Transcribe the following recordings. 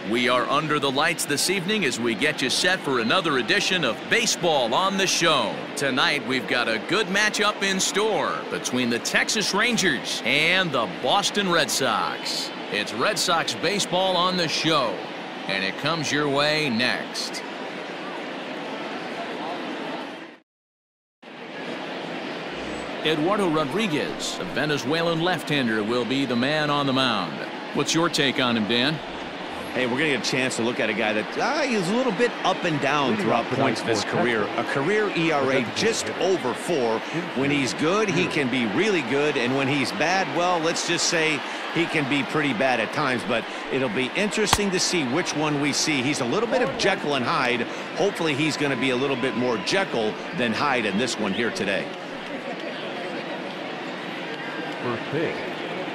We are under the lights this evening as we get you set for another edition of Baseball on the Show. Tonight, we've got a good matchup in store between the Texas Rangers and the Boston Red Sox. It's Red Sox Baseball on the Show, and it comes your way next. Eduardo Rodriguez, a Venezuelan left-hander, will be the man on the mound. What's your take on him, Dan? Hey, we're going to get a chance to look at a guy that he's a little bit up and down throughout points of his career. A career ERA just over 4. When he's good, he can be really good. And when he's bad, well, let's just say he can be pretty bad at times. But it'll be interesting to see which one we see. He's a little bit of Jekyll and Hyde. Hopefully he's going to be a little bit more Jekyll than Hyde in this one here today. First pitch,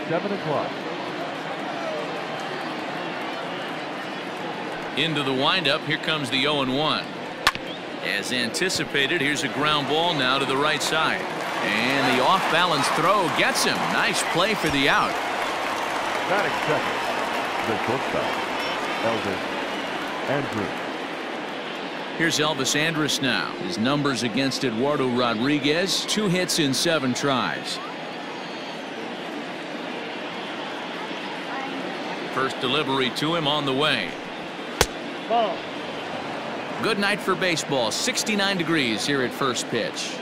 7 o'clock. Into the windup, here comes the 0-1. As anticipated, here's a ground ball now to the right side. And the off-balance throw gets him. Nice play for the out. Batting second, the shortstop, Elvis Andrus. Here's Elvis Andrus now. His numbers against Eduardo Rodriguez, 2 hits in 7 tries. First delivery to him on the way. Ball. Good night for baseball. 69 degrees here at first pitch.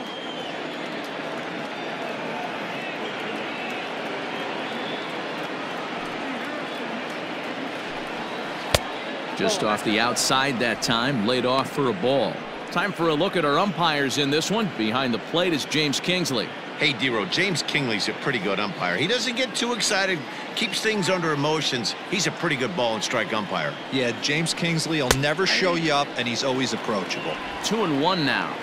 Just off the outside that time, laid off for a ball. Time for a look at our umpires in this one. Behind the plate is James Kingsley. Hey, D-Row, James Kingsley's a pretty good umpire. He doesn't get too excited, keeps things under emotions. He's a pretty good ball and strike umpire. Yeah, James Kingsley will never show you up, and he's always approachable. 2-1 now.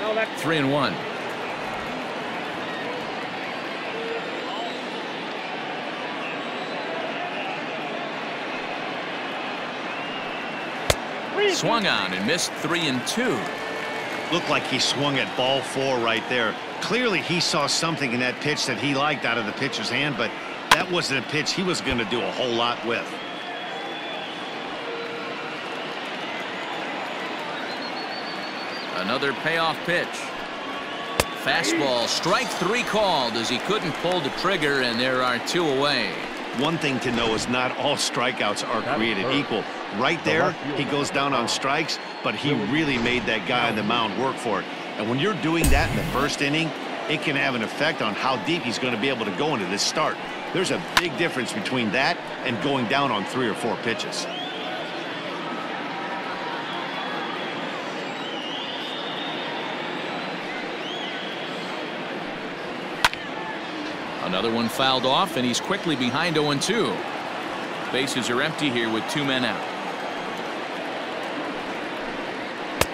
No, that's 3-1. Swung on and missed 3-2. Looked like he swung at ball 4 right there. Clearly he saw something in that pitch that he liked out of the pitcher's hand, but that wasn't a pitch he was going to do a whole lot with. Another payoff pitch. Fastball, strike 3 called as he couldn't pull the trigger, and there are 2 away. One thing to know is not all strikeouts are created equal. Right there, he goes down on strikes, but he really made that guy on the mound work for it. And when you're doing that in the first inning, it can have an effect on how deep he's going to be able to go into this start. There's a big difference between that and going down on 3 or 4 pitches. Another one fouled off, and he's quickly behind 0-2. Bases are empty here with 2 men out.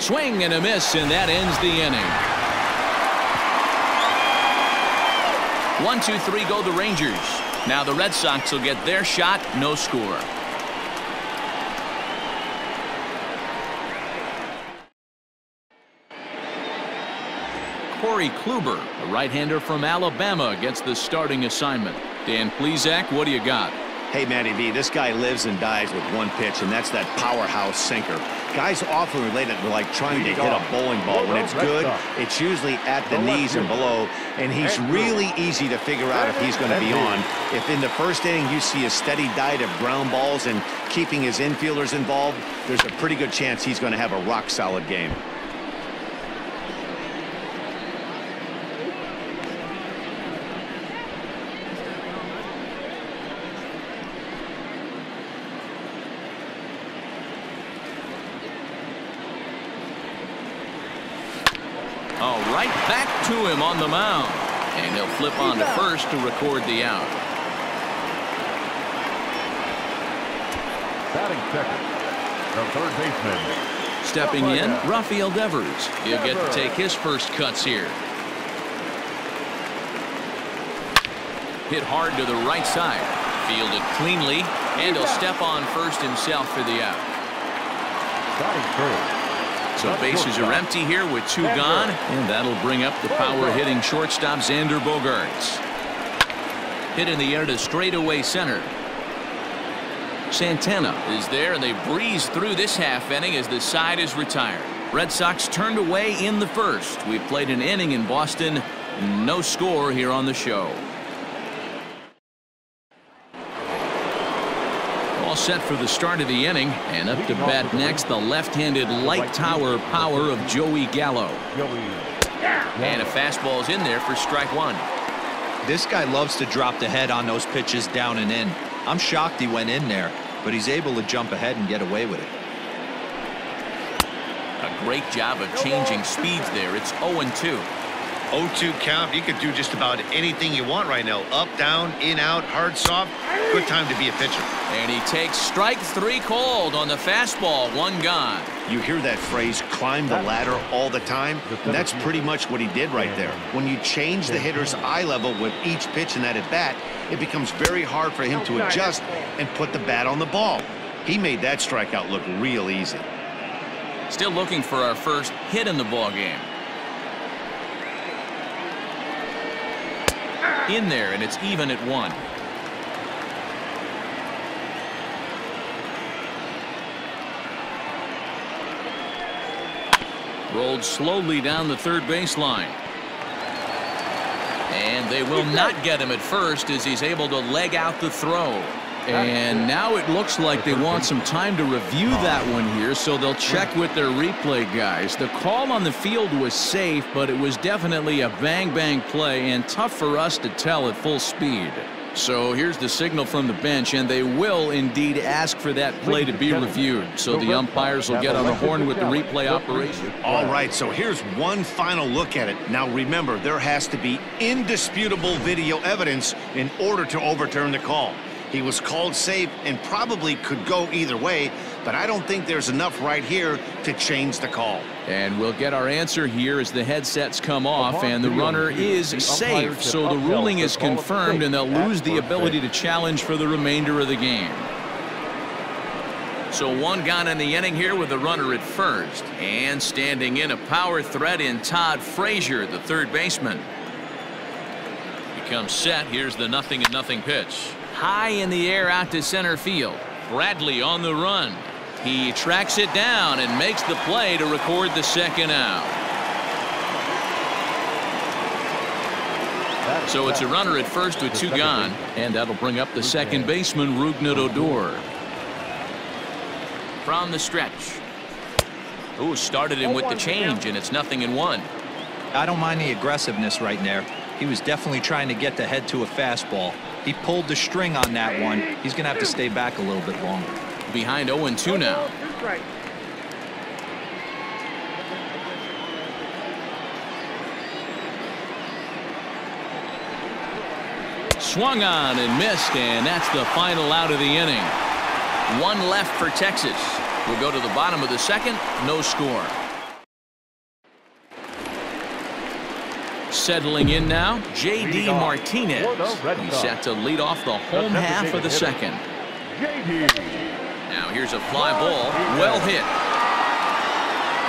Swing and a miss, and that ends the inning. 1, 2, 3 go the Rangers. Now the Red Sox will get their shot, no score. Corey Kluber, a right-hander from Alabama, gets the starting assignment. Dan Plesac, what do you got? Hey, Matty V, this guy lives and dies with one pitch, and that's that powerhouse sinker. Guys often relate it to like trying to hit a bowling ball. When it's good, it's usually at the knees and below, and he's really easy to figure out if he's going to be on. If in the first inning you see a steady diet of ground balls and keeping his infielders involved, there's a pretty good chance he's going to have a rock-solid game. All right, back to him on the mound. And he'll flip on to first to record the out. Batting second, the third baseman. Stepping in, Rafael Devers. He'll get to take his first cuts here. Hit hard to the right side. Fielded cleanly, and he'll step on first himself for the out. Batting third. So So bases are empty here with 2 gone, and that'll bring up the power-hitting shortstop Xander Bogaerts. Hit in the air to straightaway center. Santana is there, and they breeze through this half inning as the side is retired. Red Sox turned away in the first. We played an inning in Boston. No score here on the show. All set for the start of the inning, and up to bat next, the left-handed light tower power of Joey Gallo. And a fastball's in there for strike 1. This guy loves to drop the head on those pitches down and in. I'm shocked he went in there, but he's able to jump ahead and get away with it. A great job of changing speeds there. It's 0-2. 0-2 count. You could do just about anything you want right now. Up, down, in, out, hard, soft. Good time to be a pitcher. And he takes strike 3 called on the fastball. 1 gone. You hear that phrase, climb the ladder, all the time, and that's pretty much what he did right there. When you change the hitter's eye level with each pitch in that at-bat, it becomes very hard for him to adjust and put the bat on the ball. He made that strikeout look real easy. Still looking for our first hit in the ball game. In there, and it's even at 1. Rolled slowly down the third baseline. And they will not get him at first as he's able to leg out the throw. And now it looks like they want some time to review that one here, so they'll check with their replay guys. The call on the field was safe, but it was definitely a bang-bang play and tough for us to tell at full speed. So here's the signal from the bench, and they will indeed ask for that play to be reviewed. So the umpires will get on the horn with the replay operation. All right, so here's one final look at it. Now remember, there has to be indisputable video evidence in order to overturn the call. He was called safe and probably could go either way, but I don't think there's enough right here to change the call. And we'll get our answer here as the headsets come off, and the runner is safe. So the ruling is confirmed, and they'll lose the ability to challenge for the remainder of the game. So 1 gone in the inning here with the runner at first. And standing in a power threat in Todd Frazier, the third baseman. He comes set. Here's the 0-0 pitch. High in the air out to center field. Bradley on the run. He tracks it down and makes the play to record the second out. So it's a runner at first with 2 gone, and that'll bring up the second baseman, Rougned Odor. From the stretch. Ooh, started him with the change, and it's 0-1. I don't mind the aggressiveness right there. He was definitely trying to get the head to a fastball. He pulled the string on that one. He's going to have to stay back a little bit longer. Behind 0-2 now. Swung on and missed, and that's the final out of the inning. 1 left for Texas. We'll go to the bottom of the second. No score. Settling in now, J.D. Martinez. He's set to lead off the home half of the second. Now here's a fly ball, well hit.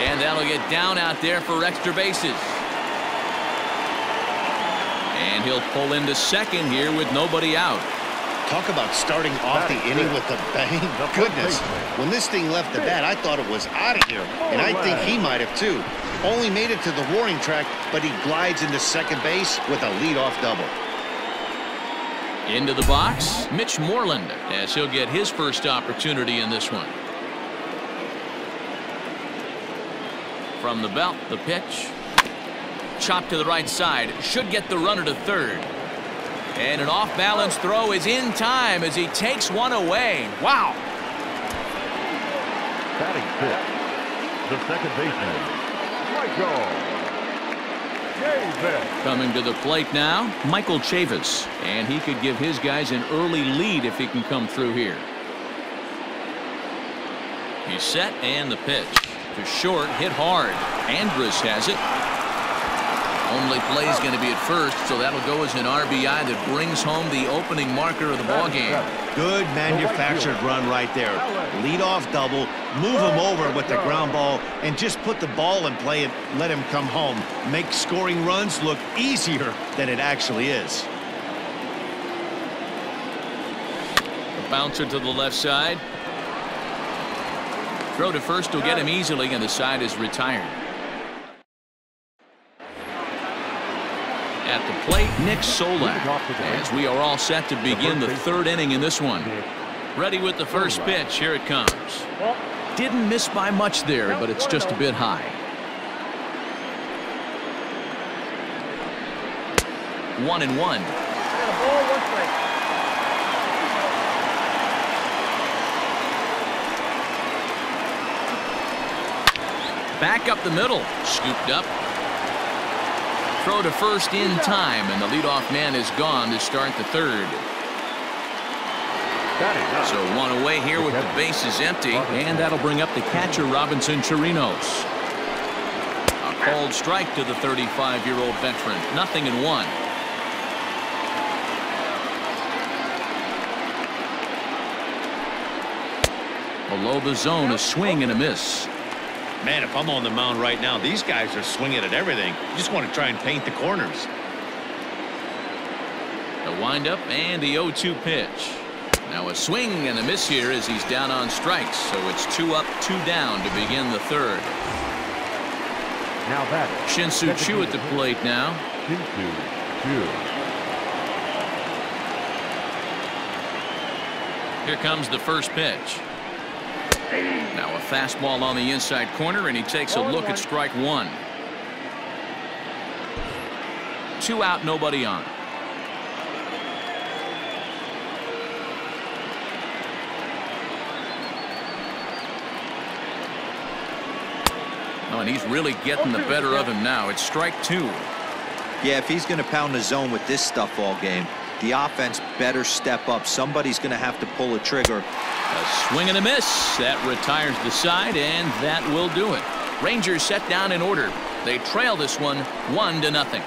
And that'll get down out there for extra bases. And he'll pull into second here with nobody out. Talk about starting off the inning with a bang. Goodness, when this thing left the bat, I thought it was out of here. And I think he might have too. Only made it to the warning track, but he glides into second base with a leadoff double. Into the box, Mitch Moreland, as he'll get his first opportunity in this one. From the belt, the pitch. Chop to the right side. Should get the runner to third. And an off-balance throw is in time as he takes one away. Wow. Batting fifth, the second baseman, Michael Chavis. Coming to the plate now, Michael Chavis. And he could give his guys an early lead if he can come through here. He's set, and the pitch. To short, hit hard. Andrus has it. Only play is going to be at first, so that'll go as an RBI that brings home the opening marker of the ballgame. Good manufactured run right there. Lead off double, move him over with the ground ball, and just put the ball in play and let him come home. Make scoring runs look easier than it actually is. A bouncer to the left side. Throw to first will get him easily, and the side is retired. At the plate, Nick Solak, as we are all set to begin the third inning in this one. Ready with the first pitch. Here it comes. Didn't miss by much there, but it's just a bit high. 1-1. Back up the middle. Scooped up. Throw to first in time, and the leadoff man is gone to start the third. So one away here with the bases empty, and that'll bring up the catcher, Robinson Chirinos. A cold strike to the 35-year-old veteran. 0-1. Below the zone, a swing and a miss. Man, if I'm on the mound right now, these guys are swinging at everything. You just want to try and paint the corners. The windup and the 0-2 pitch. Now a swing and a miss here as he's down on strikes. So it's 2 up, 2 down to begin the third. Now that Shin-Soo Choo at the plate now. Shin-Soo Choo. Here comes the first pitch. Now a fastball on the inside corner, and he takes a look at strike one. 2 out, nobody on. Oh, and he's really getting the better of him now. It's strike 2. Yeah, if he's going to pound the zone with this stuff all game, the offense better step up. Somebody's going to have to pull a trigger. A swing and a miss. That retires the side, and that will do it. Rangers set down in order. They trail this one 1-0.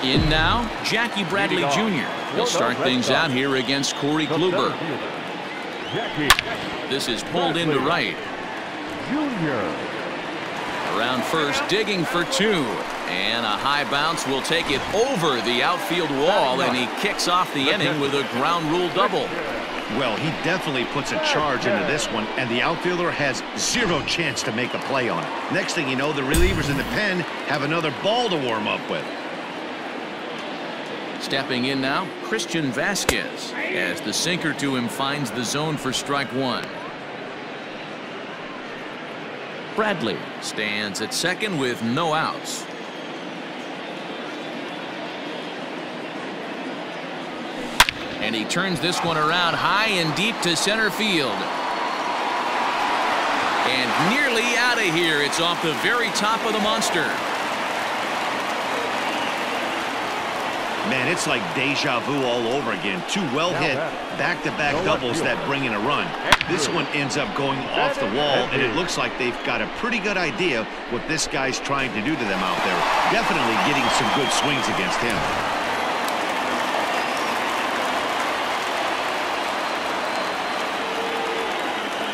In now, Jackie Bradley Jr. He'll start things out here against Corey Kluber. This is pulled into right. Junior. Around first, digging for 2. And a high bounce will take it over the outfield wall, and he kicks off the inning with a ground rule double. Well, he definitely puts a charge into this one, and the outfielder has 0 chance to make a play on it. Next thing you know, the relievers in the pen have another ball to warm up with. Stepping in now, Christian Vasquez, as the sinker to him finds the zone for strike 1. Bradley stands at second with no outs. And he turns this one around high and deep to center field. And nearly out of here. It's off the very top of the monster. Man, it's like deja vu all over again. 2 well-hit back-to-back doubles that bring in a run. This one ends up going off the wall, and it looks like they've got a pretty good idea what this guy's trying to do to them out there. Definitely getting some good swings against him.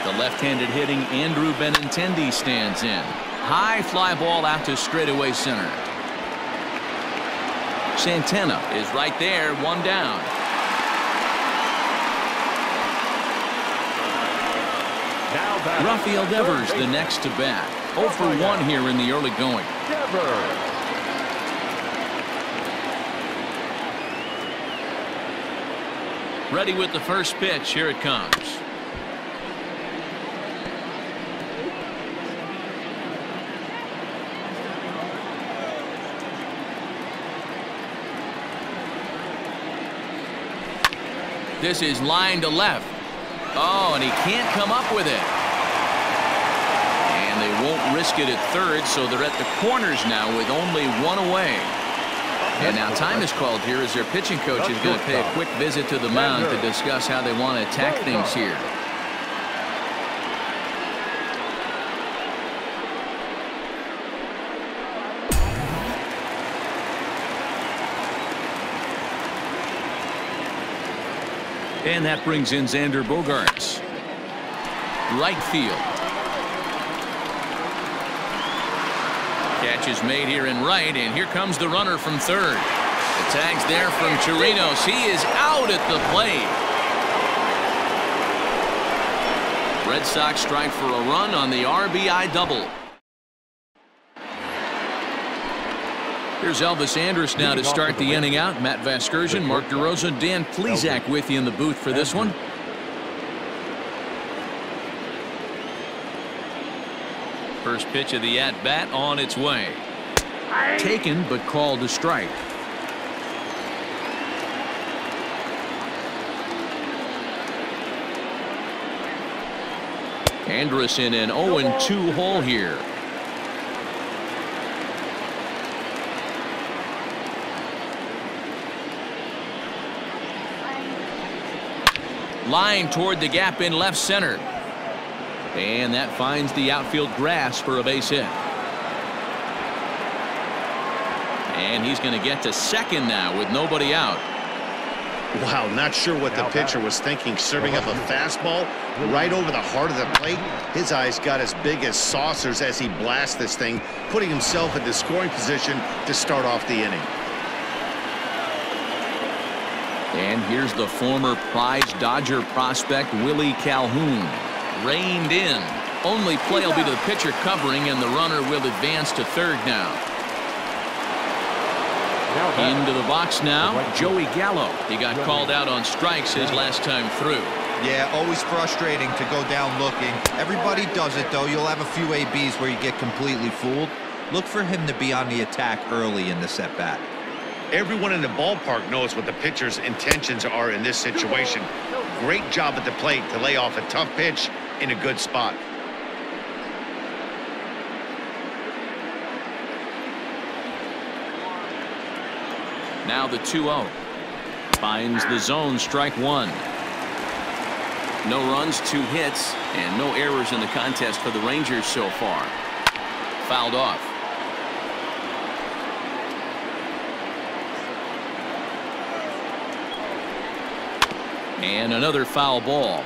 The left-handed hitting Andrew Benintendi stands in. High fly ball out to straightaway center. Santana is right there, 1 down. Rafael Devers the next to bat. 0 for 1 here in the early going. Ready with the first pitch. Here it comes. This is line to left. Oh, and he can't come up with it. And they won't risk it at third, so they're at the corners now with only 1 away. And now time is called here as their pitching coach is going to pay a quick visit to the mound to discuss how they want to attack things here. And that brings in Xander Bogaerts. Right field. Catch is made here in right, and here comes the runner from third. The tag's there from Chirinos. He is out at the plate. Red Sox strike for a run on the RBI double. Here's Elvis Andrus now to start the inning out. Matt Vasgersian, Mark DeRosa, Dan Plesac with you in the booth for this one. First pitch of the at-bat on its way. Taken but called a strike. Andrus in an 0-2 hole here. Line toward the gap in left center. And that finds the outfield grass for a base hit. And he's going to get to second now with nobody out. Wow, not sure what the pitcher was thinking, serving up a fastball right over the heart of the plate. His eyes got as big as saucers as he blasts this thing, putting himself in the scoring position to start off the inning. And here's the former prize Dodger prospect Willie Calhoun. Reined in. Only play will be to the pitcher covering, and the runner will advance to third now. Into the box now, Joey Gallo. He got called out on strikes his last time through. Yeah, always frustrating to go down looking. Everybody does it, though. You'll have a few ABs where you get completely fooled. Look for him to be on the attack early in the at-bat. Everyone in the ballpark knows what the pitcher's intentions are in this situation. Great job at the plate to lay off a tough pitch in a good spot. Now the 2-0. Finds the zone, strike one. No runs, 2 hits, and no errors in the contest for the Rangers so far. Fouled off. And another foul ball.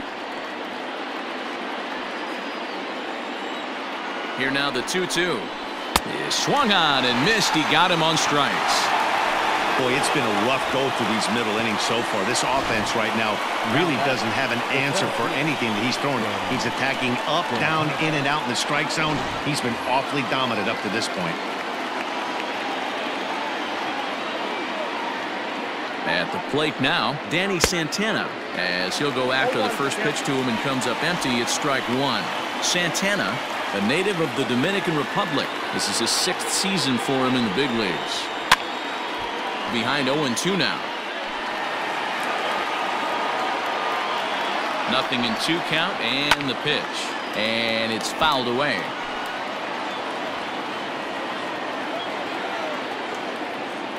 Here now the 2-2. He swung on and missed. He got him on strikes. Boy, it's been a rough go through these middle innings so far. This offense right now really doesn't have an answer for anything that he's throwing. He's attacking up, down, in and out in the strike zone. He's been awfully dominant up to this point. At the plate now, Danny Santana, as he'll go after the first pitch to him and comes up empty. It's strike one. Santana, a native of the Dominican Republic. This is his 6th season for him in the big leagues. Behind 0-2 now. Nothing in 2 count, and the pitch. And it's fouled away.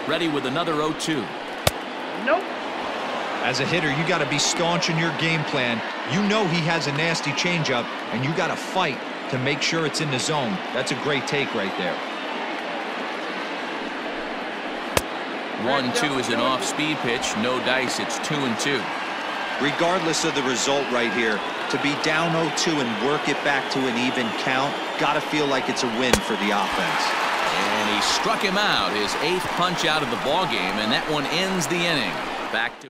Ready with another 0-2. Nope. As a hitter, you got to be staunch in your game plan. You know he has a nasty changeup, and you got to fight to make sure it's in the zone. That's a great take right there. 1-2 is an off-speed pitch. No dice. It's 2-2. Regardless of the result right here, to be down 0-2 and work it back to an even count, got to feel like it's a win for the offense. And he struck him out, his 8th punch out of the ball game, and that one ends the inning. Back to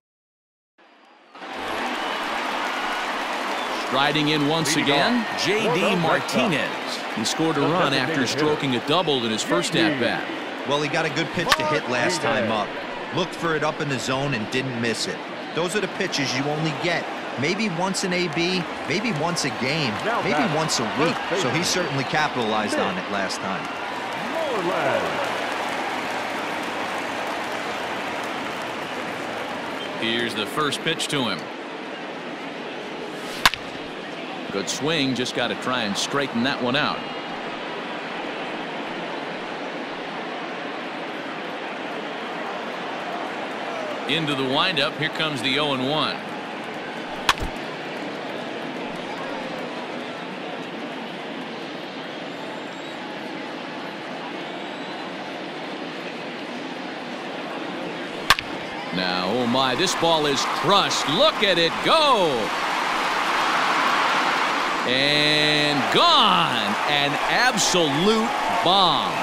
striding in once again, J.D. Martinez. He scored a run after stroking a double in his first at-bat. Well, he got a good pitch to hit last time up. Looked for it up in the zone and didn't miss it. Those are the pitches you only get maybe once an AB, maybe once a game, maybe once a week. So he certainly capitalized on it last time. Here's the first pitch to him. Good swing, just got to try and straighten that one out. Into the windup, here comes the 0-1. Now, oh my, this ball is crushed. Look at it go. And gone. An absolute bomb.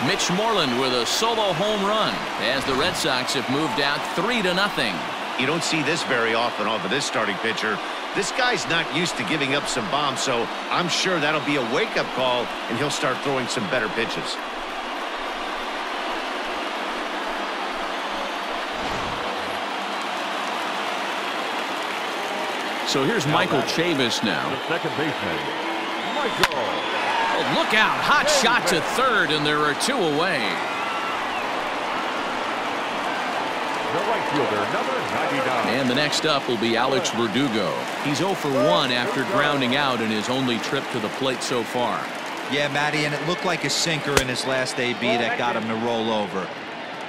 Mitch Moreland with a solo home run as the Red Sox have moved out 3-0. You don't see this very often off of this starting pitcher. This guy's not used to giving up some bombs, so I'm sure that'll be a wake-up call, and he'll start throwing some better pitches. So here's Michael Chavis now. The second baseman, Michael. Oh, look out. Hot shot to third, and there are 2 away. The right fielder, number 99. And the next up will be Alex Verdugo. He's 0 for 1 after grounding out in his only trip to the plate so far. Yeah, Matty, and it looked like a sinker in his last AB that got him to roll over.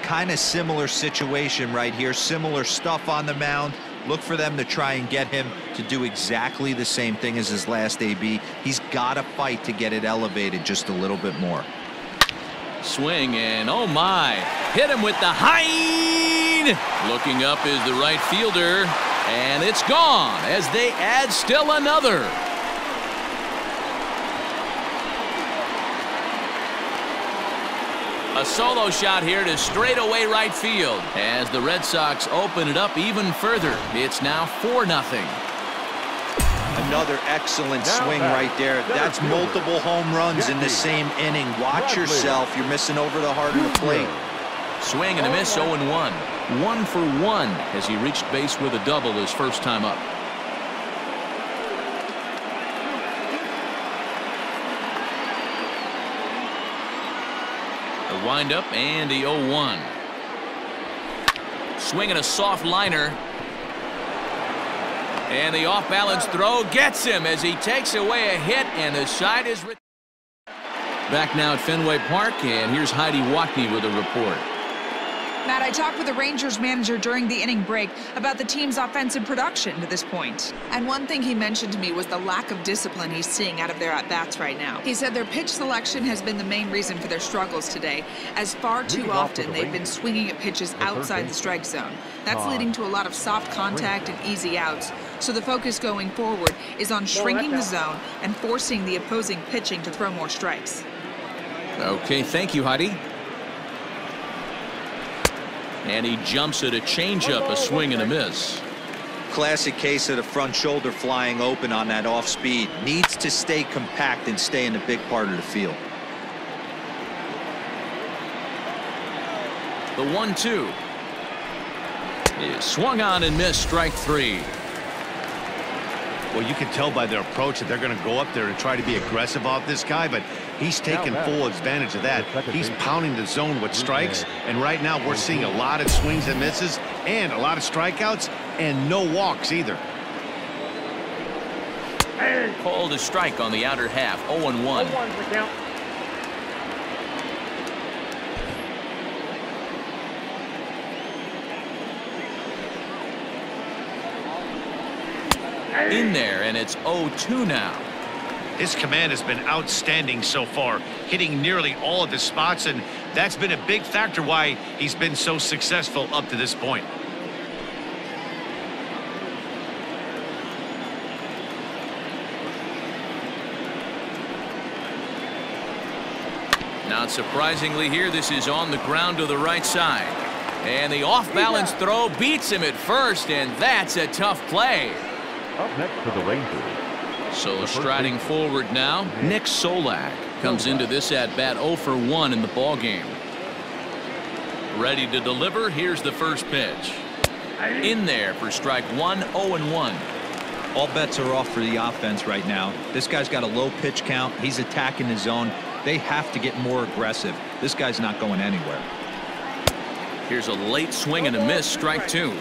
Kind of similar situation right here. Similar stuff on the mound. Look for them to try and get him to do exactly the same thing as his last AB. He's got to fight to get it elevated just a little bit more. Swing, and oh my, hit him with the Hein. Looking up is the right fielder, and it's gone as they add still another. A solo shot here to straightaway right field as the Red Sox open it up even further. It's now 4-0. Another excellent swing right there. That's multiple home runs in the same inning. Watch yourself. You're missing over the heart of the plate. Swing and a miss, 0-1. 1 for 1 as he reached base with a double his first time up. The windup and the 0-1. Swinging a soft liner. And the off-balance throw gets him as he takes away a hit, and the side is back now at Fenway Park, and here's Heidi Watney with a report. Matt, I talked with the Rangers manager during the inning break about the team's offensive production to this point. And one thing he mentioned to me was the lack of discipline he's seeing out of their at-bats right now. He said their pitch selection has been the main reason for their struggles today, as far too often they've been swinging at pitches outside the strike zone. That's leading to a lot of soft contact and easy outs. So the focus going forward is on shrinking the zone and forcing the opposing pitching to throw more strikes. Okay, thank you, Heidi. And he jumps at a changeup, a swing and a miss. Classic case of the front shoulder flying open on that off speed. Needs to stay compact and stay in the big part of the field. The 1-2 is swung on and missed, strike 3. Well, you can tell by their approach that they're going to go up there and try to be aggressive off this guy, but he's taking full advantage of that. He's pounding the zone with strikes, and right now we're seeing a lot of swings and misses and a lot of strikeouts and no walks either. Called a strike on the outer half, 0-1. In there, and it's 0-2 now. His command has been outstanding so far, hitting nearly all of his spots, and that's been a big factor why he's been so successful up to this point. Not surprisingly here, this is on the ground to the right side. And the off-balance throw beats him at first, and that's a tough play. Up next for the Rangers. So striding forward now, Nick Solak comes into this at-bat 0 for 1 in the ballgame. Ready to deliver, here's the first pitch. In there for strike 1, 0-1. All bets are off for the offense right now. This guy's got a low pitch count. He's attacking the zone. They have to get more aggressive. This guy's not going anywhere. Here's a late swing and a miss, strike 2.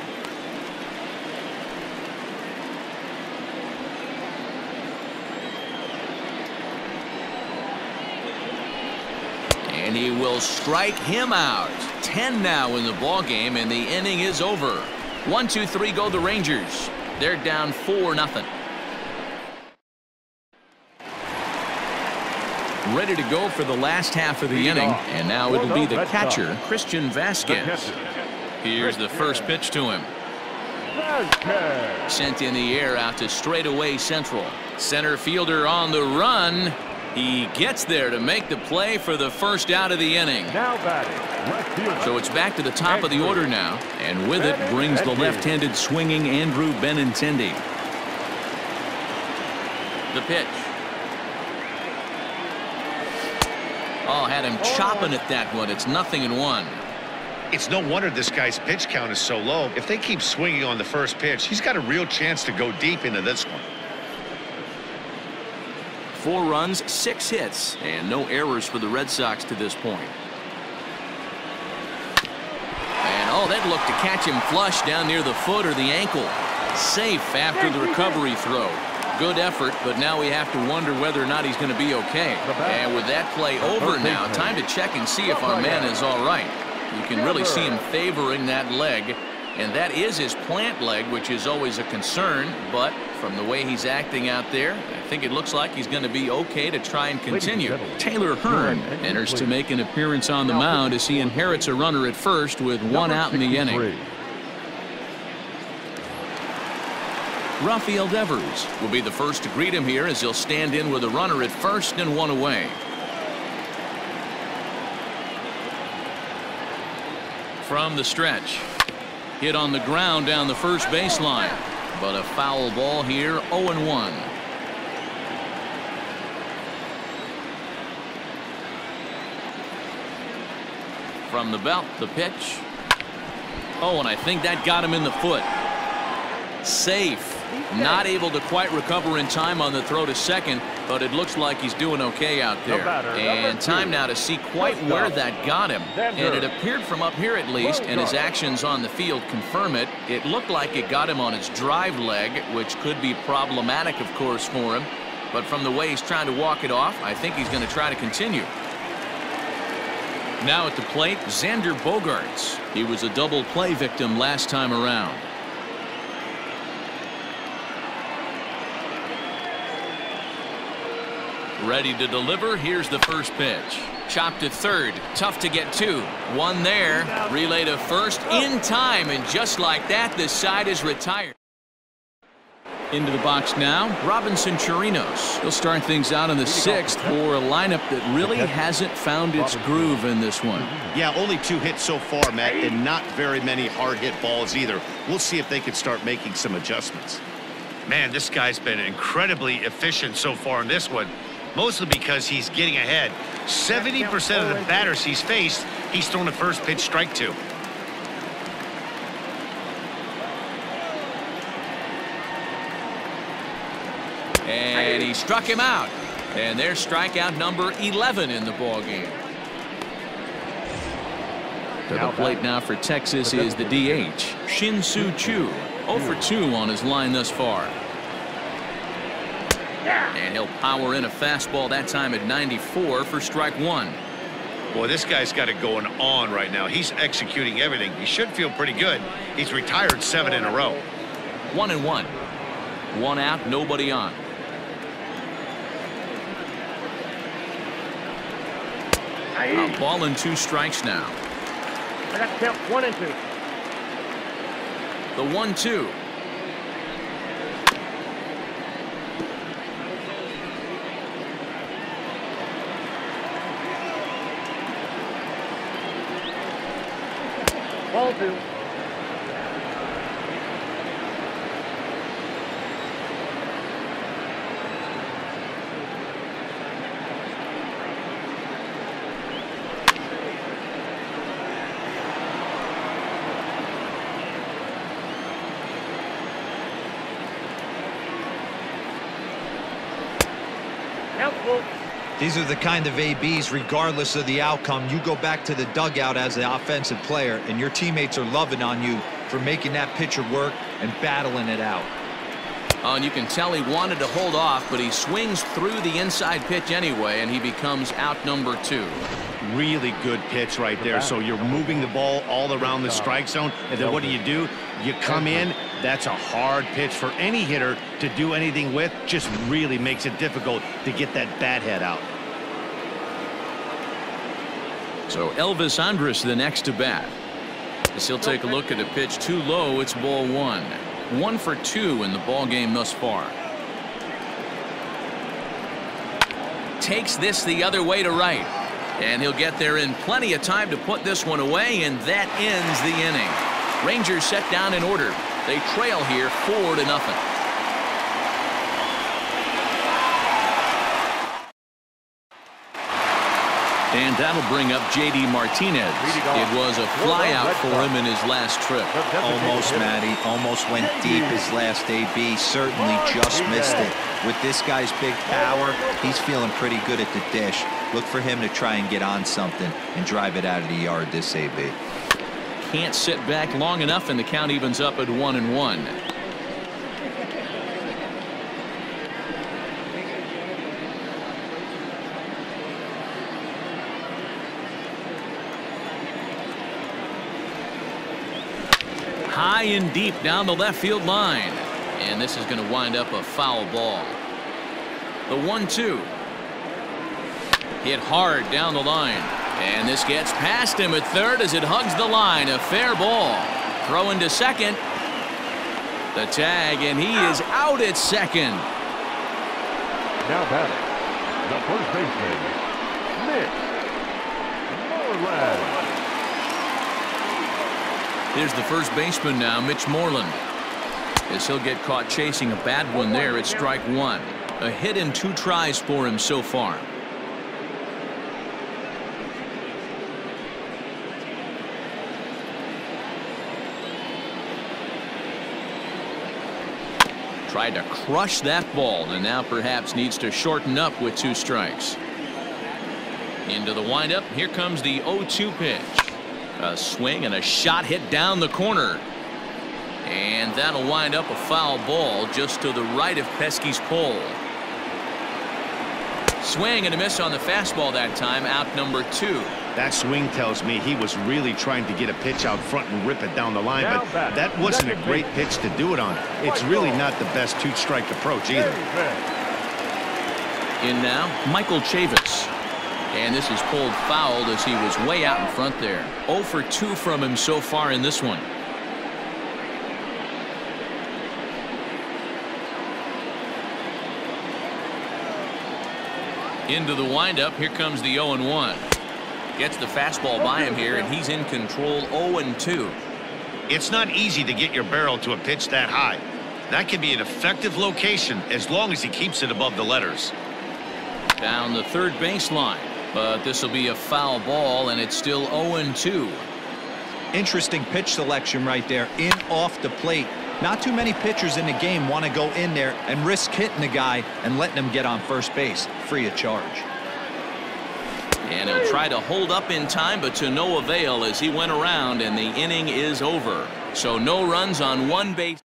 And he will strike him out. 10 now in the ball game, and the inning is over. 1-2-3 go the Rangers. They're down 4-0. ready to go for the last half of the inning. And now it'll be the catcher, Christian Vasquez. Here's the first pitch to him. Sent in the air out to straightaway central. Center fielder on the run. He gets there to make the play for the first out of the inning. Now batting, left fielder. So it's back to the top of the order now. And with it brings the left-handed swinging Andrew Benintendi. The pitch. Oh, had him chopping at that one. It's 0-1. It's no wonder this guy's pitch count is so low. If they keep swinging on the first pitch, he's got a real chance to go deep into this one. 4 runs, 6 hits, and no errors for the Red Sox to this point. And oh, that looked to catch him flush down near the foot or the ankle. Safe after the recovery throw. Good effort, but now we have to wonder whether or not he's going to be okay. And with that play over now, time to check and see if our man is all right. You can really see him favoring that leg, and that is his plant leg, which is always a concern. But from the way he's acting out there, I think it looks like he's going to be okay to try and continue. Taylor Hearn enters to make an appearance on the mound as he inherits a runner at first with 1 out in the inning. Rafael Devers will be the first to greet him here as he'll stand in with a runner at first and 1 away. From the stretch. Hit on the ground down the first baseline. But a foul ball here, 0-1. From the belt, the pitch. Oh, and I think that got him in the foot. Safe. Not able to quite recover in time on the throw to second, but it looks like he's doing okay out there. And time now to see quite where that got him. And it appeared from up here at least, and his actions on the field confirm it. It looked like it got him on his drive leg, which could be problematic, of course, for him. But from the way he's trying to walk it off, I think he's going to try to continue. Now at the plate, Xander Bogaerts. He was a double play victim last time around. Ready to deliver. Here's the first pitch. Chopped to third. Tough to get to. 1 there. Relay to first in time. And just like that, this side is retired. Into the box now, Robinson Chirinos. He'll start things out in the 6th for a lineup that really hasn't found its groove in this one. Yeah, only 2 hits so far, Matt, and not very many hard hit balls either. We'll see if they can start making some adjustments. Man, this guy's been incredibly efficient so far in this one. Mostly because he's getting ahead. 70% of the batters he's faced, he's thrown a first pitch strike to. And he struck him out. And there's strikeout number 11 in the ballgame. To the plate now for Texas is the DH, Shin-Soo Choo. 0 for 2 on his line thus far. And he'll power in a fastball that time at 94 for strike 1. Boy, this guy's got it going on right now. He's executing everything. He should feel pretty good. He's retired 7 in a row. 1-1. 1 out, nobody on. A ball and 2 strikes now. I got to count 1 and 2. The 1-2. Ball 2. These are the kind of ABs, regardless of the outcome, you go back to the dugout as the offensive player, and your teammates are loving on you for making that pitcher work and battling it out. Oh, and you can tell he wanted to hold off, but he swings through the inside pitch anyway, and he becomes out number 2. Really good pitch right there. So you're moving the ball all around the strike zone, and then what do? You come in. That's a hard pitch for any hitter to do anything with. Just really makes it difficult to get that bat head out. So Elvis Andrus the next to bat. As he'll take a look at a pitch too low, it's ball one. 1 for 2 in the ball game thus far. Takes this the other way to right. And he'll get there in plenty of time to put this one away, and that ends the inning. Rangers set down in order. They trail here 4-0. And that'll bring up J.D. Martinez. It was a flyout for him in his last trip. Almost, Matty. Almost went deep his last AB. Certainly just missed it. With this guy's big power, he's feeling pretty good at the dish. Look for him to try and get on something and drive it out of the yard this AB. Can't sit back long enough, and the count evens up at 1-1. High and deep down the left field line, and this is going to wind up a foul ball. The 1-2 hit hard down the line, and this gets past him at third as it hugs the line. A fair ball. Throw into second. The tag, and he is out at second. Now batting, the first baseman, Mitch Moreland. Here's the first baseman now, Mitch Moreland. As he'll get caught chasing a bad one there at strike one. A hit and 2 tries for him so far. Tried to crush that ball, and now perhaps needs to shorten up with 2 strikes. Into the windup. Here comes the 0-2 pitch. A swing and a shot hit down the corner. And that'll wind up a foul ball just to the right of Pesky's pole. Swing and a miss on the fastball that time. Out number 2. That swing tells me he was really trying to get a pitch out front and rip it down the line, but that wasn't a great pitch to do it on. It's really not the best 2-strike approach either. In now, Michael Chavis. And this is pulled foul as he was way out in front there. 0 for 2 from him so far in this one. Into the windup. Here comes the 0-1. Gets the fastball by him here, and he's in control. 0-2. It's not easy to get your barrel to a pitch that high. That can be an effective location as long as he keeps it above the letters. Down the third baseline. But this will be a foul ball, and it's still 0-2. Interesting pitch selection right there. In off the plate. Not too many pitchers in the game want to go in there and risk hitting the guy and letting him get on first base free of charge. And he'll try to hold up in time, but to no avail as he went around, and the inning is over. So no runs on 1 base.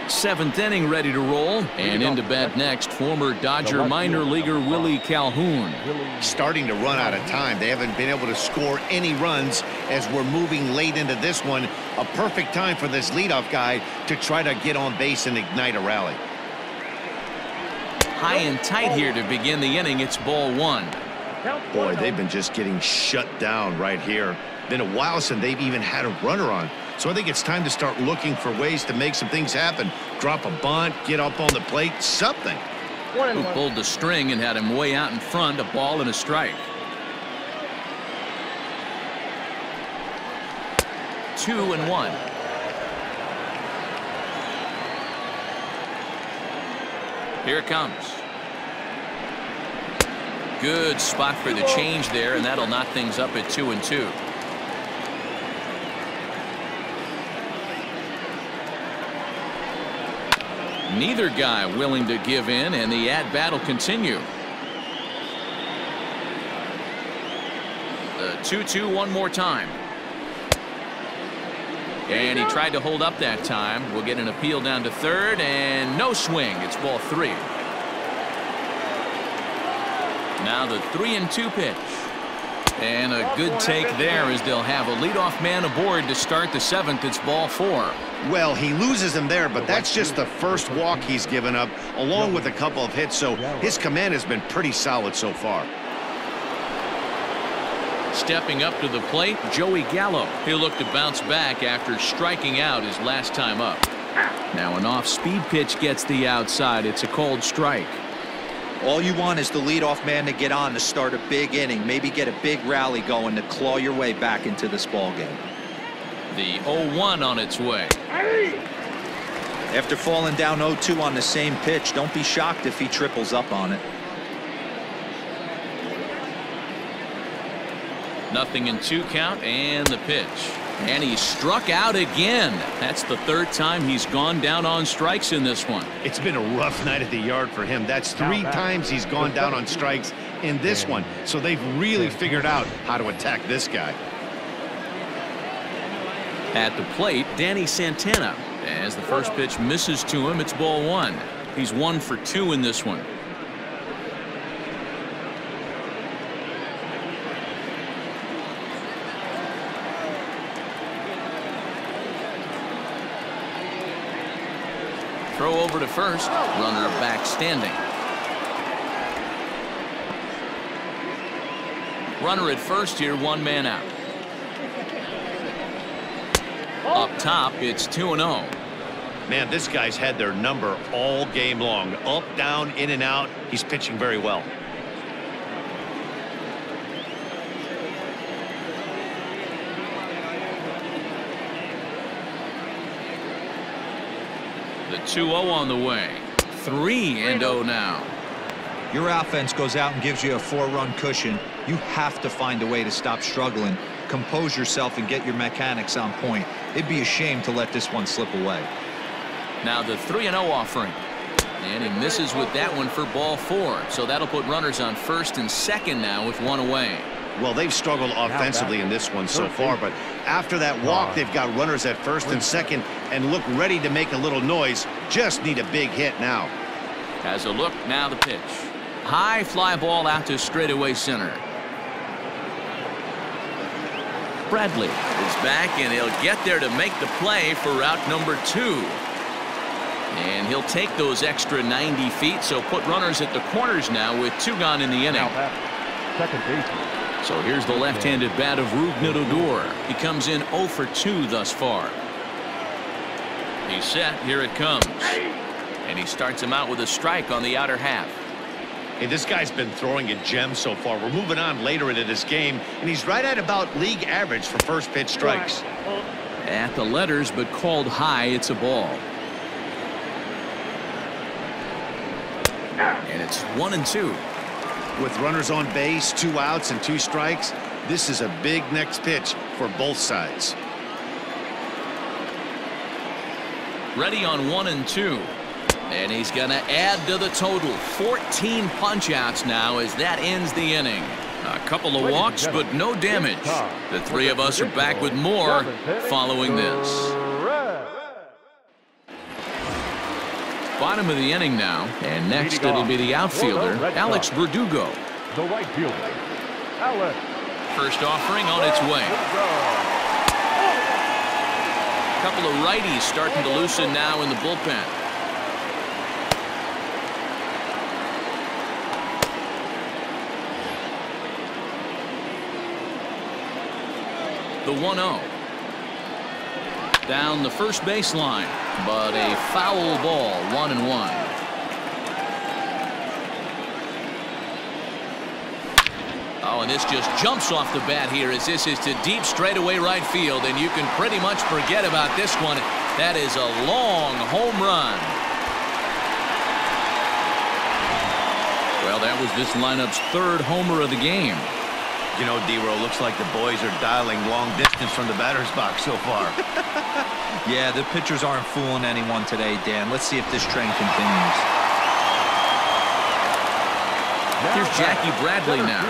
7th inning ready to roll, and into bat next, former Dodger minor leaguer Willie Calhoun. Starting to run out of time. They haven't been able to score any runs as we're moving late into this one. A perfect time for this leadoff guy to try to get on base and ignite a rally. High and tight here to begin the inning. It's ball 1. Boy, they've been just getting shut down right here. Been a while since they've even had a runner on. So I think it's time to start looking for ways to make some things happen. Drop a bunt, get up on the plate, something. Who pulled the string and had him way out in front. A ball and a strike. 2-1. Here it comes. Good spot for the change there, and that'll knock things up at 2-2. Neither guy willing to give in, and the at-bat will continue. The 2-2 one more time. And he tried to hold up that time. We'll get an appeal down to third, and no swing. It's ball 3. Now the 3-2 pitch. And a good take there as they'll have a leadoff man aboard to start the 7th. It's ball 4. Well, he loses him there, but that's just the first walk he's given up, along with a couple of hits, so his command has been pretty solid so far. Stepping up to the plate, Joey Gallo. He'll look to bounce back after striking out his last time up. Now an off-speed pitch gets the outside. It's a called strike. All you want is the leadoff man to get on to start a big inning, maybe get a big rally going to claw your way back into this ball game. The 0-1 on its way. After falling down 0-2 on the same pitch, don't be shocked if he triples up on it. Nothing in 2 count, and the pitch. And he struck out again. That's the 3rd time he's gone down on strikes in this one. It's been a rough night at the yard for him. That's 3 times he's gone down on strikes in this one. So they've really figured out how to attack this guy. At the plate, Danny Santana. As the first pitch misses to him, it's ball 1. He's 1 for 2 in this one. Throw over to first. Runner back standing. Runner at first here, 1 man out. Up top, it's 2-0. Man, this guy's had their number all game long. Up, down, in and out. He's pitching very well. The 2-0 on the way. 3-0 now. Your offense goes out and gives you a 4-run cushion. You have to find a way to stop struggling, compose yourself, and get your mechanics on point. It'd be a shame to let this one slip away. Now the 3-0 offering. And he misses with that one for ball 4. So that'll put runners on first and second now with 1 away. Well, they've struggled offensively in this one so far, but after that walk, they've got runners at first and second and look ready to make a little noise. Just need a big hit now. Has a look, now the pitch. High fly ball out to straightaway center. Bradley is back, and he'll get there to make the play for route number 2. And he'll take those extra 90 feet, so put runners at the corners now with 2 gone in the inning. Second baseman. So here's the left-handed bat of Rougned Odor. He comes in 0 for 2 thus far. He's set. Here it comes. And he starts him out with a strike on the outer half. Hey, this guy's been throwing a gem so far. We're moving on later into this game, and he's right at about league average for first pitch strikes. At the letters, but called high. It's a ball. And it's 1-2. With runners on base, 2 outs and 2 strikes, this is a big next pitch for both sides. Ready on 1-2. And he's going to add to the total. 14 punch-outs now as that ends the inning. A couple of walks, but no damage. The 3 of us are back with more following this. Bottom of the inning now, and next it'll be the outfielder, Alex Verdugo. The right fielder, Alex. First offering on its way. A couple of righties starting to loosen now in the bullpen. The 1-0. Down the first baseline, but a foul ball, 1-1. Oh, and this just jumps off the bat here as this is to deep straightaway right field, and you can pretty much forget about this one. That is a long home run. Well, that was this lineup's 3rd homer of the game. You know, D-Row, looks like the boys are dialing long distance from the batter's box so far. Yeah, the pitchers aren't fooling anyone today, Dan. Let's see if this trend continues. Here's Jackie Bradley now.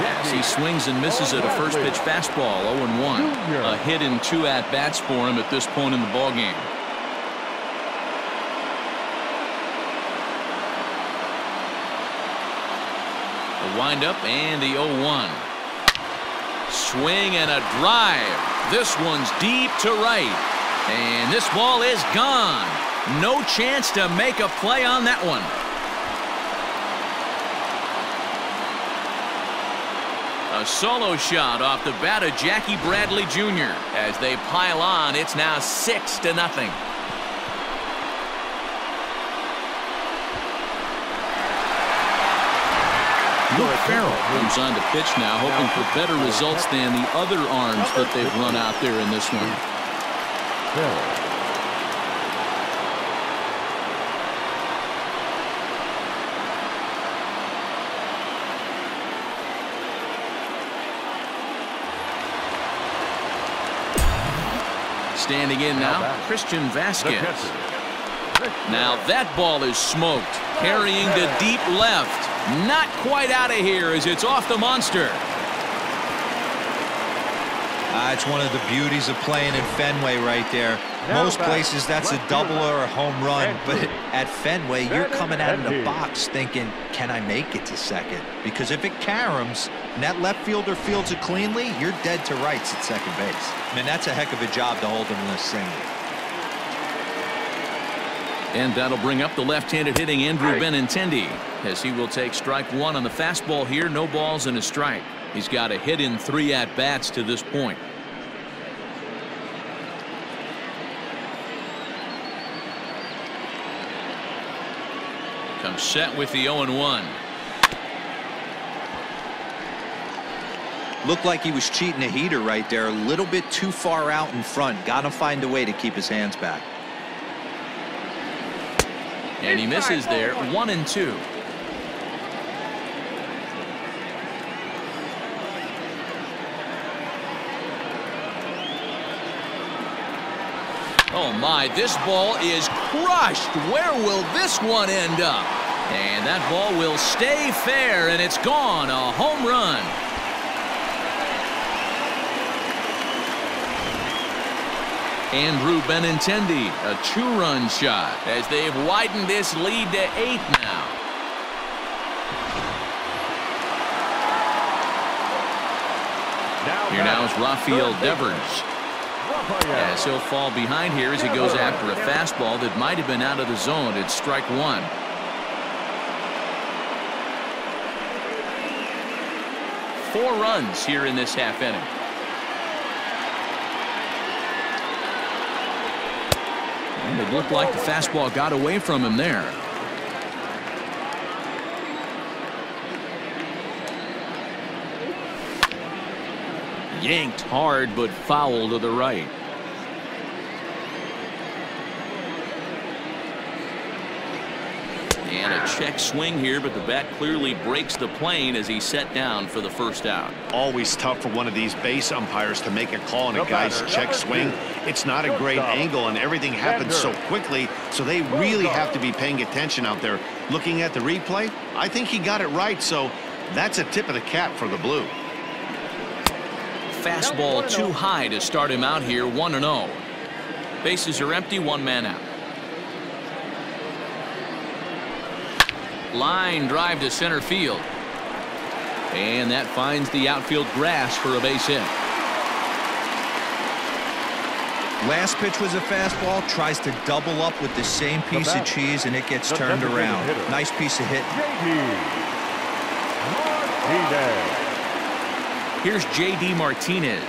As he swings and misses at a first pitch fastball, 0-1. A hit in 2 at-bats for him at this point in the ballgame. The windup and the 0-1. Swing and a drive. This one's deep to right. And this ball is gone. No chance to make a play on that one. A solo shot off the bat of Jackie Bradley Jr. As they pile on, it's now 6-0. Luke Farrell comes on to pitch now, hoping for better results than the other arms that they've run out there in this one. Standing in now, Christian Vasquez. Now that ball is smoked, carrying to deep left. Not quite out of here as it's off the monster. It's one of the beauties of playing in Fenway right there. Most places that's a double or a home run, but at Fenway you're coming out of the box thinking, can I make it to second? Because if it caroms and that left fielder fields it cleanly, you're dead to rights at second base. Man, that's a heck of a job to hold him in this single. And that'll bring up the left-handed hitting Andrew Benintendi, as he will take strike one on the fastball here. No balls and a strike. He's got a hit in 3 at-bats to this point. Comes set with the 0-1. Looked like he was cheating a heater right there. A little bit too far out in front. Got to find a way to keep his hands back. And he misses there. 1-2. Oh my, this ball is crushed. Where will this one end up? And that ball will stay fair, and it's gone. A home run. Andrew Benintendi, a 2-run shot as they've widened this lead to 8 now. Here now is Rafael Devers. As he'll fall behind here as he goes after a fastball that might have been out of the zone. It's strike one. Four runs here in this half inning. And it looked like the fastball got away from him there. Yanked hard, but foul to the right. And a check swing here, but the bat clearly breaks the plane as he's set down for the first out. Always tough for one of these base umpires to make a call on a guy's check swing. It's not a great angle, and everything happens so quickly, so they really have to be paying attention out there. Looking at the replay, I think he got it right, so that's a tip of the cap for the Blue. Fastball too high to start him out here. 1-0. Bases are empty. 1 man out. Line drive to center field. And that finds the outfield grass for a base hit. Last pitch was a fastball. Tries to double up with the same piece of cheese, and it gets turned around. Nice piece of hit. Here's J.D. Martinez.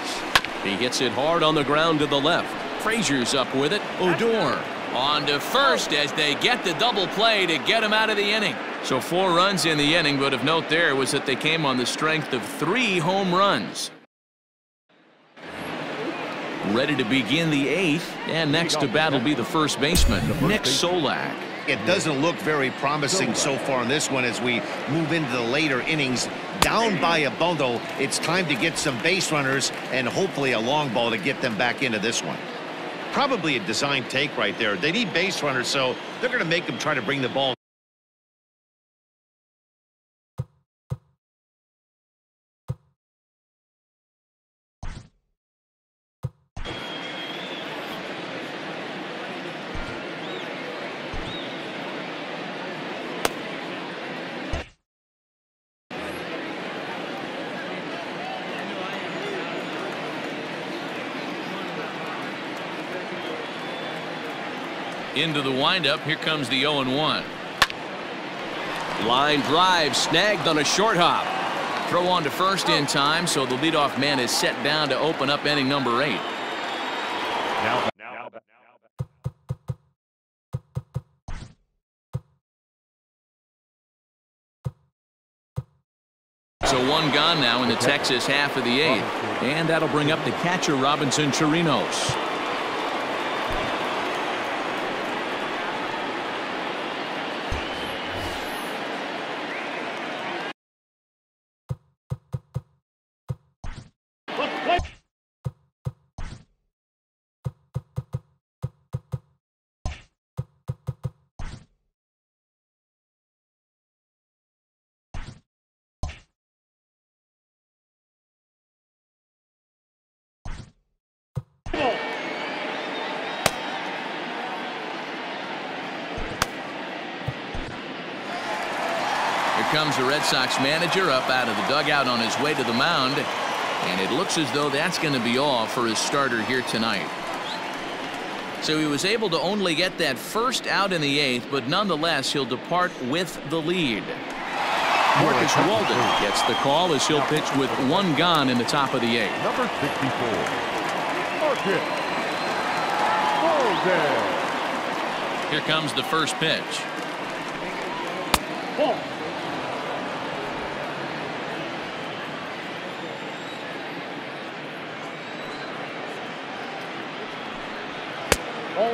He hits it hard on the ground to the left. Frazier's up with it. Odor on to first as they get the double play to get him out of the inning. So 4 runs in the inning, but of note there was that they came on the strength of 3 home runs. Ready to begin the 8th, and next to bat will be the first baseman, Nick Solak. It doesn't look very promising so far in this one as we move into the later innings. Down by a bundle, it's time to get some base runners and hopefully a long ball to get them back into this one. Probably a design take right there. They need base runners, so they're going to make them try to bring the ball. Into the windup. Here comes the 0-1. Line drive snagged on a short hop. Throw on to first in time, so the leadoff man is set down to open up inning number 8. So one gone now in the Texas half of the 8th. And that'll bring up the catcher, Robinson Chirinos. Here comes the Red Sox manager up out of the dugout on his way to the mound. And it looks as though that's going to be all for his starter here tonight. So he was able to only get that first out in the 8th, but nonetheless he'll depart with the lead. Marcus Walden gets the call as he'll pitch with one gone in the top of the 8th. Number 64, Marcus Walden. Here comes the first pitch.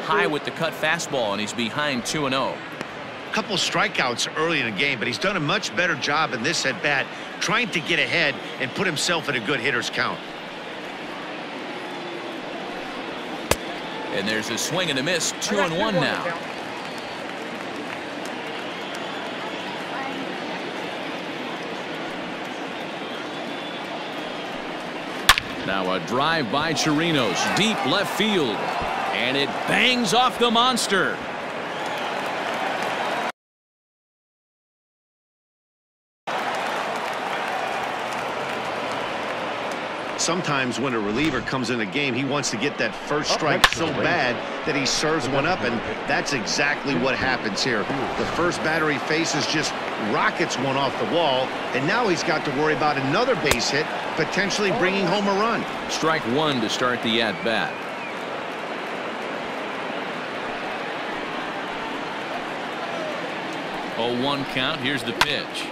High with the cut fastball, and he's behind 2-0. A couple strikeouts early in the game, but he's done a much better job in this at bat, trying to get ahead and put himself in a good hitter's count. And there's a swing and a miss. 2-1 now. Now a drive by Chirinos, deep left field. And it bangs off the monster. Sometimes when a reliever comes in a game, he wants to get that first strike so bad that he serves one up, and that's exactly what happens here. The first batter he faces just rockets one off the wall, and now he's got to worry about another base hit, potentially bringing home a run. Strike one to start the at-bat. 0-1 count. Here's the pitch.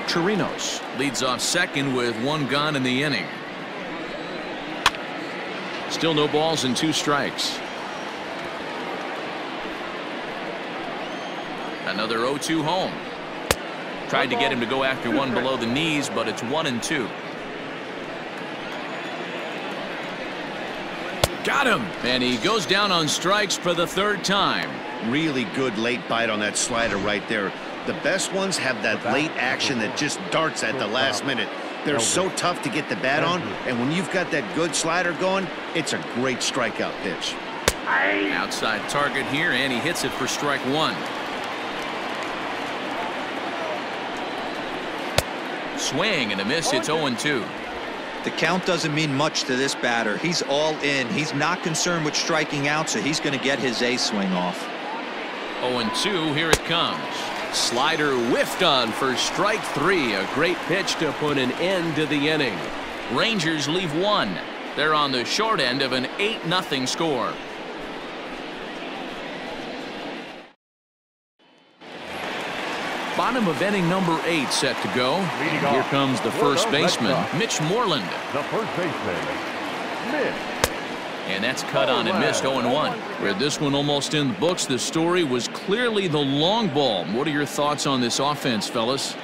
Chirinos leads off second with one gone in the inning. Still no balls and 2 strikes. Another 0-2 home. Tried to get him to go after one below the knees, but it's 1-2. Got him, and he goes down on strikes for the 3rd time. Really good late bite on that slider right there. The best ones have that late action that just darts at the last minute. They're so tough to get the bat on, and when you've got that good slider going, it's a great strikeout pitch. Outside target here, and he hits it for strike 1. Swing and a miss. It's 0-2. The count doesn't mean much to this batter. He's all in. He's not concerned with striking out, so he's going to get his A swing off. 0-2. Here it comes. Slider whiffed on for strike 3. A great pitch to put an end to the inning. Rangers leave 1. They're on the short end of an 8-0 score. Bottom of inning number 8 set to go. And here comes the first baseman, Mitch Moreland. The first baseman, Mitch. And that's cut on and missed. 0-1. With this one almost in the books, the story was clearly the long ball. What are your thoughts on this offense, fellas?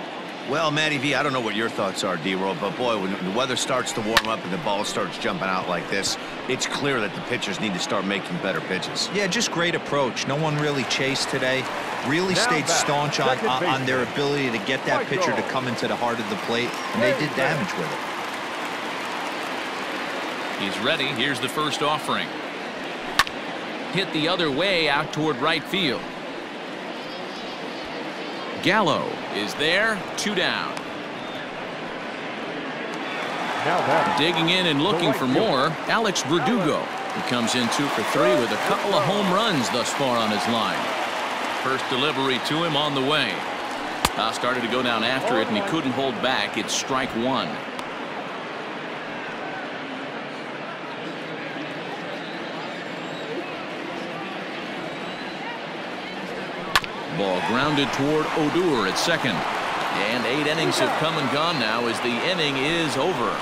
Well, Matty V, I don't know what your thoughts are, D-Roll, but boy, when the weather starts to warm up and the ball starts jumping out like this, it's clear that the pitchers need to start making better pitches. Yeah, just great approach. No one really chased today. Really stayed staunch on their ability to get that pitcher to come into the heart of the plate, and they did damage with it. He's ready. Here's the first offering. Hit the other way out toward right field. Gallo is there. 2 down. Digging in and looking for more, Alex Verdugo. He comes in 2 for 3 with a couple of home runs thus far on his line. First delivery to him on the way. Started to go down after it, and he couldn't hold back. It's strike one. Ball grounded toward Odor at second. And 8 innings have come and gone now as the inning is over.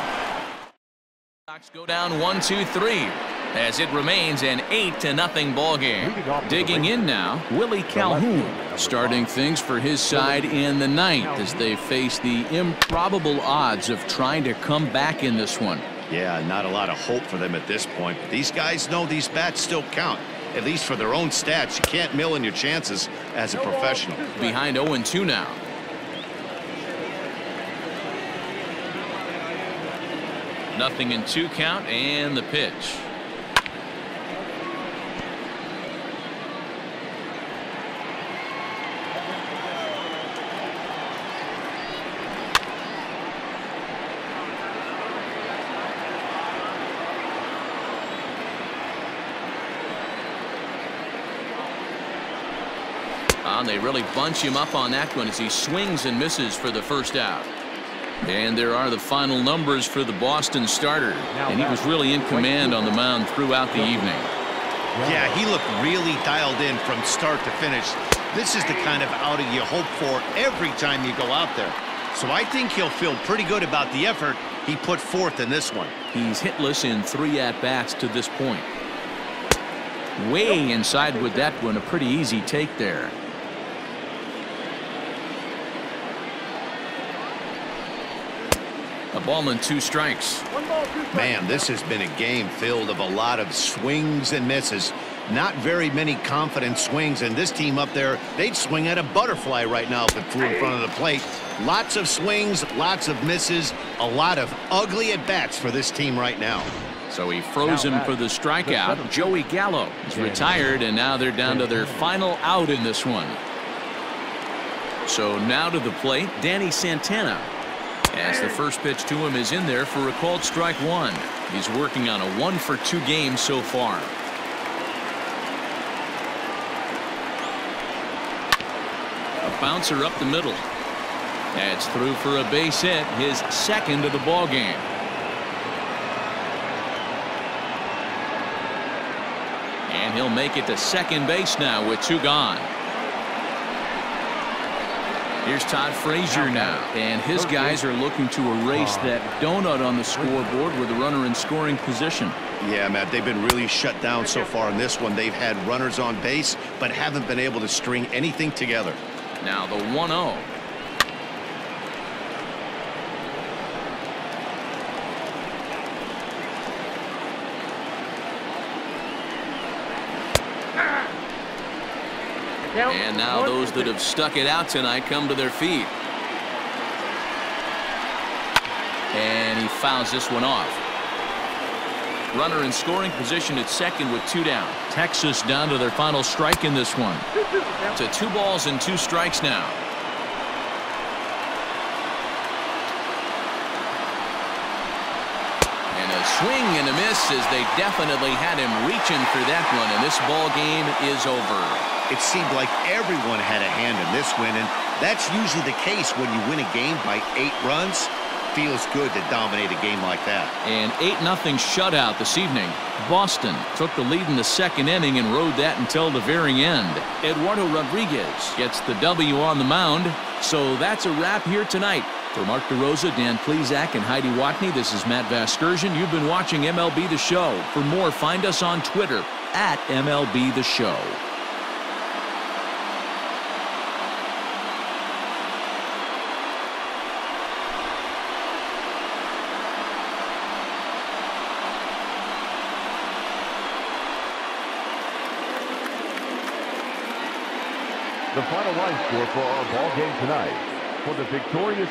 Sox go down 1-2-3 as it remains an 8-0 ball game. Digging in now, Willie Calhoun starting things for his side in the ninth as they face the improbable odds of trying to come back in this one. Yeah, not a lot of hope for them at this point. But these guys know these bats still count, at least for their own stats. You can't mill in your chances as a professional. Behind 0-2 now. Nothing in 2 count, and the pitch. And they really bunch him up on that one as he swings and misses for the first out. And there are the final numbers for the Boston starter. And he was really in command on the mound throughout the evening. Yeah, he looked really dialed in from start to finish. This is the kind of outing you hope for every time you go out there. So I think he'll feel pretty good about the effort he put forth in this one. He's hitless in 3 at-bats to this point. Way inside with that one. A pretty easy take there. A ball and 2 strikes. Man, this has been a game filled of a lot of swings and misses. Not very many confident swings, and this team up there, they'd swing at a butterfly right now if it flew in front of the plate. Lots of swings, lots of misses, a lot of ugly at-bats for this team right now. So he froze him for the strikeout. Joey Gallo is retired, and now they're down to their final out in this one. So now to the plate, Danny Santana. As the first pitch to him is in there for a called strike one. He's working on a 1-for-2 game so far. A bouncer up the middle. That's through for a base hit, his second of the ball game. And he'll make it to second base now with 2 gone. Here's Todd Frazier now, and his guys are looking to erase that donut on the scoreboard with a runner in scoring position. Yeah, Matt, they've been really shut down so far in this one. They've had runners on base, but haven't been able to string anything together. Now the 1-0. And now those that have stuck it out tonight come to their feet. And he fouls this one off. Runner in scoring position at second with 2 down. Texas down to their final strike in this one. To 2 balls and 2 strikes now. And a swing and a miss as they definitely had him reaching for that one. And this ball game is over. It seemed like everyone had a hand in this win, and that's usually the case when you win a game by 8 runs. Feels good to dominate a game like that. An 8-0 shutout this evening. Boston took the lead in the second inning and rode that until the very end. Eduardo Rodriguez gets the W on the mound. So that's a wrap here tonight. For Mark DeRosa, Dan Plesac, and Heidi Watney, this is Matt Vasgersian. You've been watching MLB The Show. For more, find us on Twitter at MLB The Show. The final line score for our ball game tonight. For the victorious